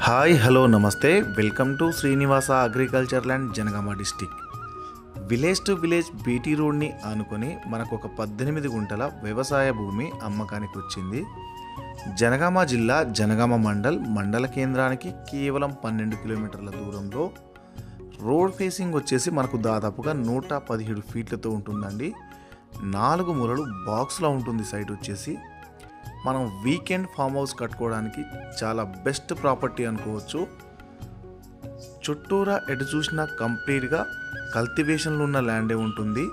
Hi hello నమస్తే welcome to Srinivasa agriculture land Jangaon district. Village to village BT రోడ్ని ఆనుకొని మనకు ఒక 18 గుంటల వ్యవసాయ భూమి అమ్మకానికి వచ్చింది. జనగామ జిల్లా జనగామ మండల కేంద్రానికి కేవలం 12 కిలోమీటర్ల దూరంలో రోడ్ ఫేసింగ్ వచ్చేసి మనకు దాదాపుగా 117 ఫీట్లతో ఉంటుందండి. 4 మూలలు బాక్స్లో ఉంటుంది. సైట్ వచ్చేసి మనం వీకెండ్ ఫామ్ హౌస్ కట్టుకోవడానికి చాలా బెస్ట్ ప్రాపర్టీ అనుకోవచ్చు. చుట్టూరా ఎటు చూసినా కంప్లీట్గా కల్టివేషన్లో ఉన్న ల్యాండే ఉంటుంది.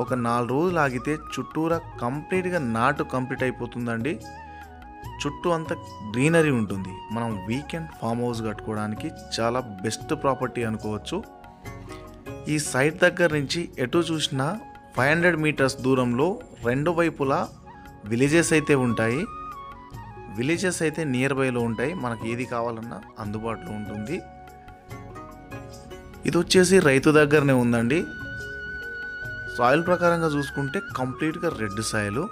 ఒక 4 రోజులు ఆగితే చుట్టూరా కంప్లీట్గా నాటు కంప్లీట్ అయిపోతుందండి. చుట్టూ అంతా గ్రీనరీ ఉంటుంది. మనం వీకెండ్ ఫామ్ హౌస్ కట్టుకోవడానికి చాలా బెస్ట్ ప్రాపర్టీ అనుకోవచ్చు. ఈ సైట్ దగ్గర నుంచి ఎటు చూసినా 500 మీటర్స్ దూరంలో రెండు వైపులా విలేజెస్ అయితే ఉంటాయి. విలేజెస్ అయితే నియర్ బైలో ఉంటాయి. మనకి ఏది కావాలన్నా అందుబాటులో ఉంటుంది. ఇది వచ్చేసి రైతు దగ్గరనే ఉందండి. సాయిల్ ప్రకారంగా చూసుకుంటే కంప్లీట్గా రెడ్ సాయిల్.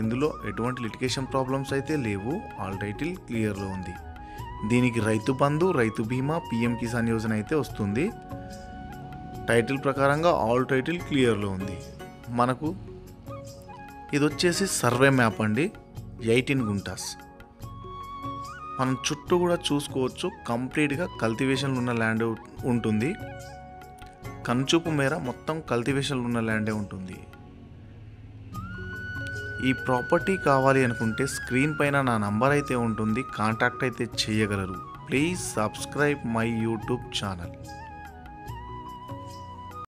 ఇందులో ఎటువంటి లిటిగేషన్ ప్రాబ్లమ్స్ అయితే లేవు. ఆల్ టైటిల్ క్లియర్లో ఉంది. దీనికి రైతు బంధు, రైతు బీమా, పిఎం కిసాన్ యోజన అయితే వస్తుంది. టైటిల్ ప్రకారంగా ఆల్ టైటిల్ క్లియర్లో ఉంది. మనకు ఇది వచ్చేసి సర్వే మ్యాప్ అండి. 18 గుంటాస్. మనం చుట్టూ కూడా చూసుకోవచ్చు. కంప్లీట్గా కల్టివేషన్లో ఉన్న ల్యాండ్ ఉంటుంది. కనుచూపు మేర మొత్తం కల్టివేషన్లో ఉన్న ల్యాండే ఉంటుంది. ఈ ప్రాపర్టీ కావాలి అనుకుంటే స్క్రీన్ పైన నా నంబర్ అయితే ఉంటుంది. కాంటాక్ట్ అయితే చేయగలరు. Please subscribe my YouTube channel.